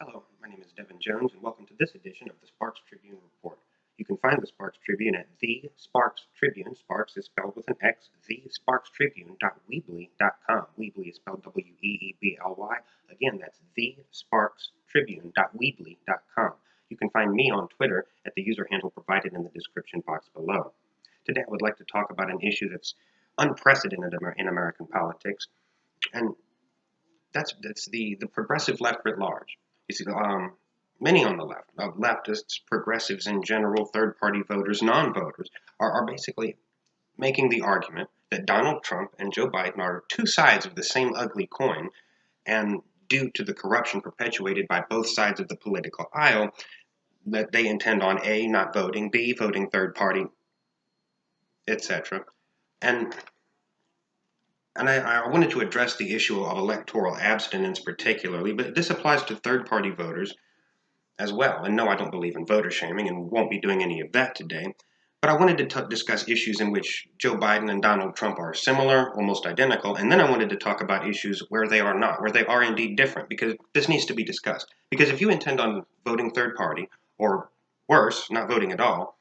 Hello, my name is Devin Jones, and welcome to this edition of the Sparx Tribune Report. You can find the Sparx Tribune at the Sparx Tribune. Sparx is spelled with an X. thesparxtribune.weebly.com. Weebly is spelled W-E-E-B-L-Y. Again, that's thesparxtribune.weebly.com. You can find me on Twitter at the user handle provided in the description box below. Today, I would like to talk about an issue that's unprecedented in American politics, and that's the progressive left writ large. You see, many on the left, leftists, progressives in general, third-party voters, non-voters, are basically making the argument that Donald Trump and Joe Biden are two sides of the same ugly coin, and due to the corruption perpetuated by both sides of the political aisle, that they intend on A, not voting, B, voting third party, etc. And I wanted to address the issue of electoral abstinence particularly, but this applies to third-party voters as well. And no, I don't believe in voter shaming and won't be doing any of that today. But I wanted to discuss issues in which Joe Biden and Donald Trump are similar, almost identical, and then I wanted to talk about issues where they are not, where they are indeed different, because this needs to be discussed. Because if you intend on voting third party, or worse, not voting at all,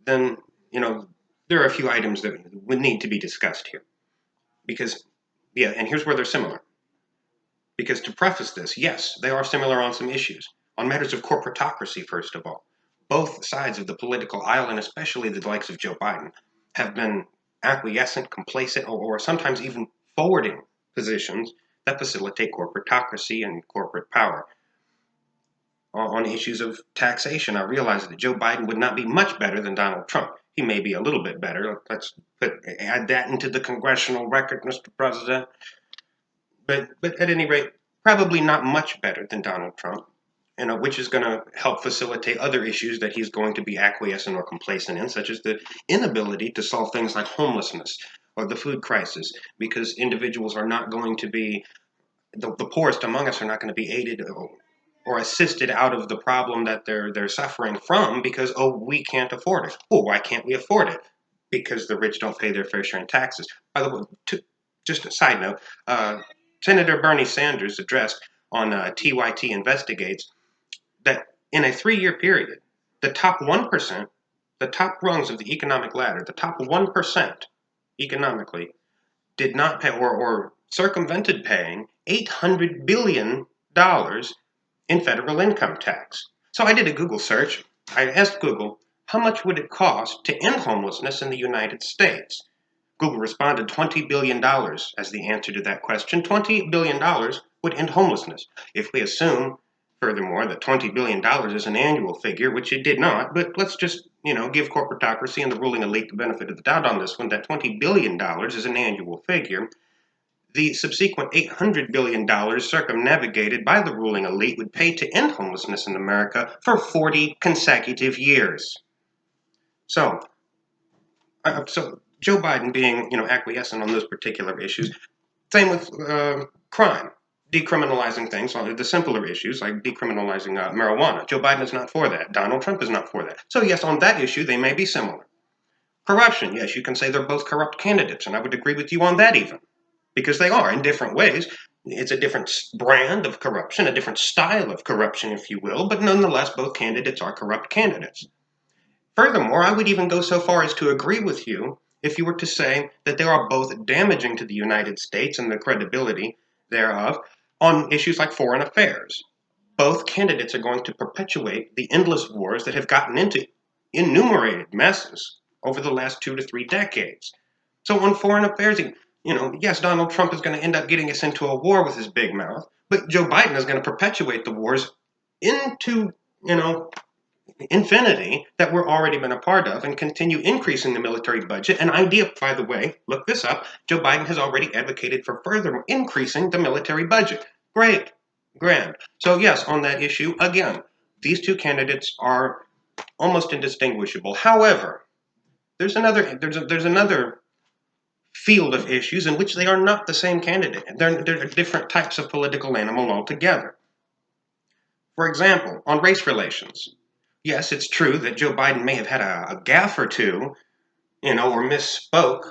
then, there are a few items that would need to be discussed here. Because, and here's where they're similar. Because to preface this, yes, they are similar on some issues. On matters of corporatocracy, first of all. Both sides of the political aisle, and especially the likes of Joe Biden, have been acquiescent, complacent, or sometimes even forwarding positions that facilitate corporatocracy and corporate power. On issues of taxation, I realize that Joe Biden would not be much better than Donald Trump. He may be a little bit better. Let's add that into the congressional record, Mr. President. But at any rate, probably not much better than Donald Trump, which is going to help facilitate other issues that he's going to be acquiescent or complacent in, such as the inability to solve things like homelessness or the food crisis, because individuals are not going to be, the poorest among us are not going to be aided or assisted out of the problem that they're suffering from because, we can't afford it. Why can't we afford it? Because the rich don't pay their fair share in taxes. By the way, just a side note, Senator Bernie Sanders addressed on TYT Investigates that in a 3-year period, the top 1%, the top rungs of the economic ladder, the top 1% economically, did not pay or circumvented paying $800 billion in federal income tax. So I did a Google search. I asked Google, how much would it cost to end homelessness in the United States? Google responded $20 billion as the answer to that question. $20 billion would end homelessness. If we assume, furthermore, that $20 billion is an annual figure, which it did not, but let's just, give corporatocracy and the ruling elite the benefit of the doubt on this one, that $20 billion is an annual figure. The subsequent $800 billion circumnavigated by the ruling elite would pay to end homelessness in America for 40 consecutive years. So Joe Biden being, acquiescent on those particular issues. Same with crime, decriminalizing things on the simpler issues like decriminalizing marijuana. Joe Biden is not for that. Donald Trump is not for that. So yes, on that issue, they may be similar. Corruption, yes, you can say they're both corrupt candidates, and I would agree with you on that even, because they are in different ways. It's a different brand of corruption, a different style of corruption, if you will, but nonetheless, both candidates are corrupt candidates. Furthermore, I would even go so far as to agree with you if you were to say that they are both damaging to the United States and the credibility thereof on issues like foreign affairs. Both candidates are going to perpetuate the endless wars that have gotten into enumerated messes over the last 2 to 3 decades. So on foreign affairs, yes, Donald Trump is going to end up getting us into a war with his big mouth, but Joe Biden is going to perpetuate the wars into, infinity that we're already been a part of and continue increasing the military budget. An idea, by the way, look this up, Joe Biden has already advocated for further increasing the military budget. Great, grand. So yes, on that issue, again, these two candidates are almost indistinguishable. However, there's another field of issues in which they are not the same candidate. They're different types of political animal altogether. For example, on race relations. Yes, it's true that Joe Biden may have had a gaffe or two, or misspoke,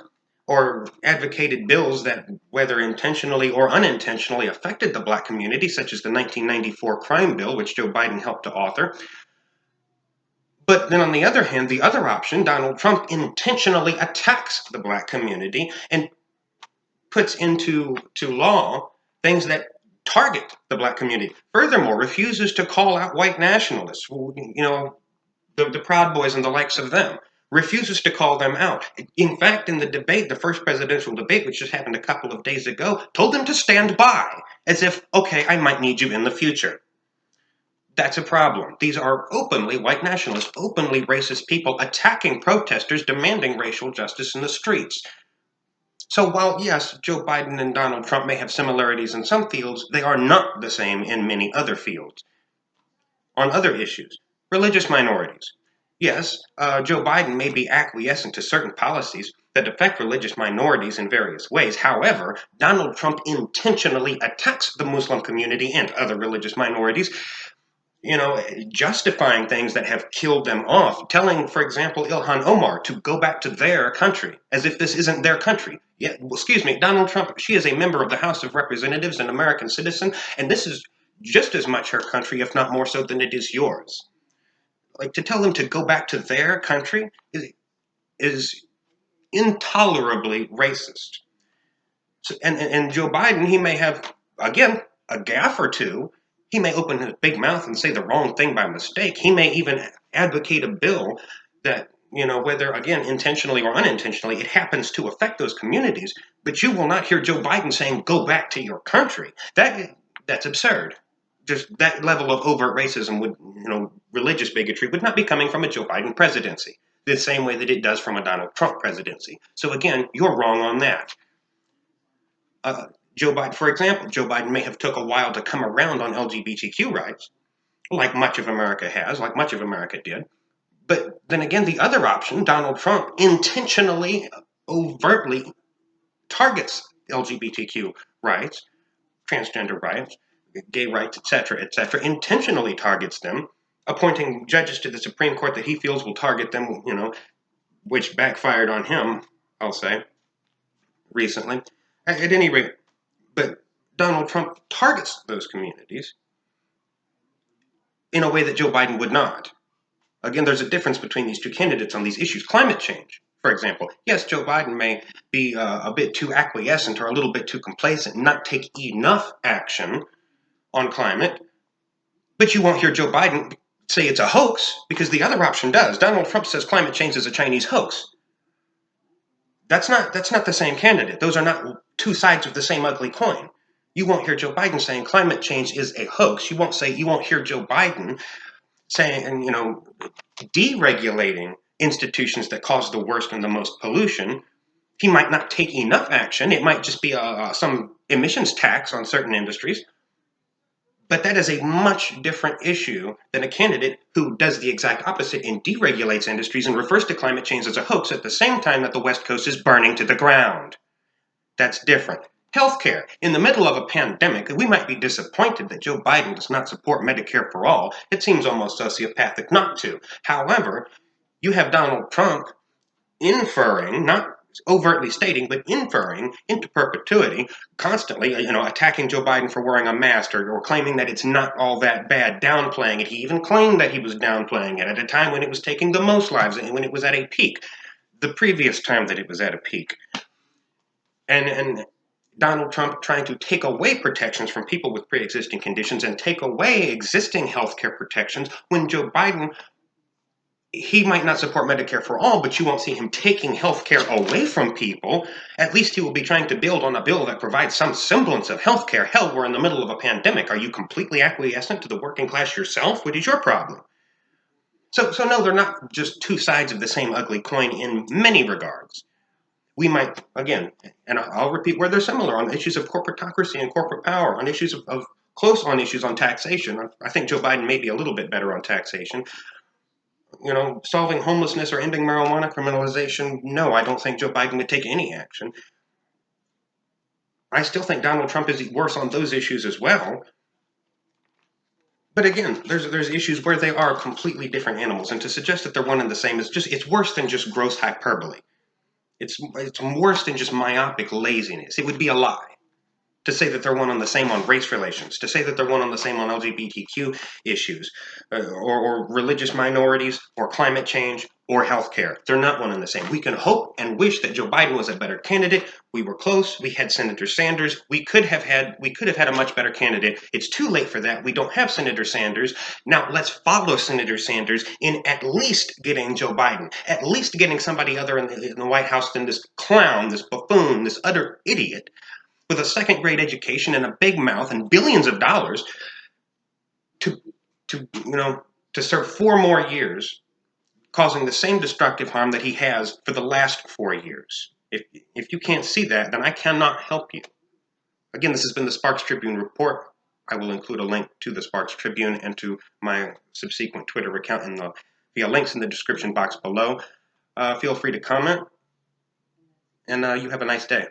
or advocated bills that, whether intentionally or unintentionally, affected the black community, such as the 1994 crime bill, which Joe Biden helped to author. But then on the other hand, the other option, Donald Trump intentionally attacks the black community and puts into law things that target the black community. Furthermore, refuses to call out white nationalists, the Proud Boys and the likes of them. Refuses to call them out. In fact, in the debate, the first presidential debate, which just happened a couple of days ago, told them to stand by, as if, okay, I might need you in the future. That's a problem. These are openly white nationalists, openly racist people attacking protesters demanding racial justice in the streets. So while, yes, Joe Biden and Donald Trump may have similarities in some fields, they are not the same in many other fields. On other issues, religious minorities. Yes, Joe Biden may be acquiescent to certain policies that affect religious minorities in various ways. However, Donald Trump intentionally attacks the Muslim community and other religious minorities, justifying things that have killed them off, telling, for example, Ilhan Omar to go back to their country, as if this isn't their country. Yeah, excuse me, Donald Trump, she is a member of the House of Representatives, an American citizen, and this is just as much her country, if not more so, than it is yours. Like, to tell them to go back to their country is intolerably racist. So, and Joe Biden, he may have, again, a gaffe or two. He may open his big mouth and say the wrong thing by mistake. He may even advocate a bill that, whether, again, intentionally or unintentionally, it happens to affect those communities. But you will not hear Joe Biden saying, go back to your country. That's absurd. Just that level of overt racism would, religious bigotry would not be coming from a Joe Biden presidency the same way that it does from a Donald Trump presidency. So again, you're wrong on that. Joe Biden, for example, Joe Biden may have took a while to come around on LGBTQ rights, like much of America has, like much of America did. But then again, the other option, Donald Trump intentionally, overtly targets LGBTQ rights, transgender rights, gay rights, etc., intentionally targets them, appointing judges to the Supreme Court that he feels will target them, which backfired on him, I'll say, recently. At any rate, but Donald Trump targets those communities in a way that Joe Biden would not. Again, there's a difference between these two candidates on these issues. Climate change, for example. Yes, Joe Biden may be a bit too acquiescent or a little bit too complacent, not take enough action on climate, but you won't hear Joe Biden say it's a hoax, because the other option does. Donald Trump says climate change is a Chinese hoax. That's not the same candidate. Those are not two sides of the same ugly coin. You won't hear Joe Biden saying climate change is a hoax. You won't hear Joe Biden saying, deregulating institutions that cause the worst and the most pollution. He might not take enough action. It might just be some emissions tax on certain industries. But that is a much different issue than a candidate who does the exact opposite and deregulates industries and refers to climate change as a hoax at the same time that the West Coast is burning to the ground. That's different. Healthcare. In the middle of a pandemic, we might be disappointed that Joe Biden does not support Medicare for all. It seems almost sociopathic not to. However, you have Donald Trump inferring, not overtly stating, but inferring into perpetuity, constantly, attacking Joe Biden for wearing a mask or claiming that it's not all that bad, downplaying it. He even claimed that he was downplaying it at a time when it was taking the most lives and when it was at a peak, the previous time that it was at a peak. And Donald Trump trying to take away protections from people with pre-existing conditions and take away existing health care protections when Joe Biden, he might not support Medicare for all, but you won't see him taking health care away from people. At least he will be trying to build on a bill that provides some semblance of health care. Hell, we're in the middle of a pandemic. Are you completely acquiescent to the working class yourself? What is your problem? So no, they're not just two sides of the same ugly coin in many regards. We might, again, and I'll repeat where they're similar on issues of corporatocracy and corporate power, on issues of close on issues on taxation. I think Joe Biden may be a little bit better on taxation. Solving homelessness or ending marijuana criminalization, no, I don't think Joe Biden would take any action. I still think Donald Trump is worse on those issues as well. But again, there's issues where they are completely different animals, and to suggest that they're one and the same it's worse than just gross hyperbole. It's worse than just myopic laziness. It would be a lie to say that they're one and the same on race relations, to say that they're one and the same on LGBTQ issues, or religious minorities, or climate change, or healthcare. They're not one and the same. We can hope and wish that Joe Biden was a better candidate. We were close. We had Senator Sanders. We could have had a much better candidate. It's too late for that. We don't have Senator Sanders. Now let's follow Senator Sanders in at least getting Joe Biden, at least getting somebody other in the White House than this clown, this buffoon, this utter idiot with a second-grade education and a big mouth and billions of dollars to serve 4 more years, causing the same destructive harm that he has for the last 4 years. If you can't see that, then I cannot help you. Again, this has been the Sparx Tribune Report. I will include a link to the Sparx Tribune and to my subsequent Twitter account via links in the description box below. Feel free to comment, and you have a nice day.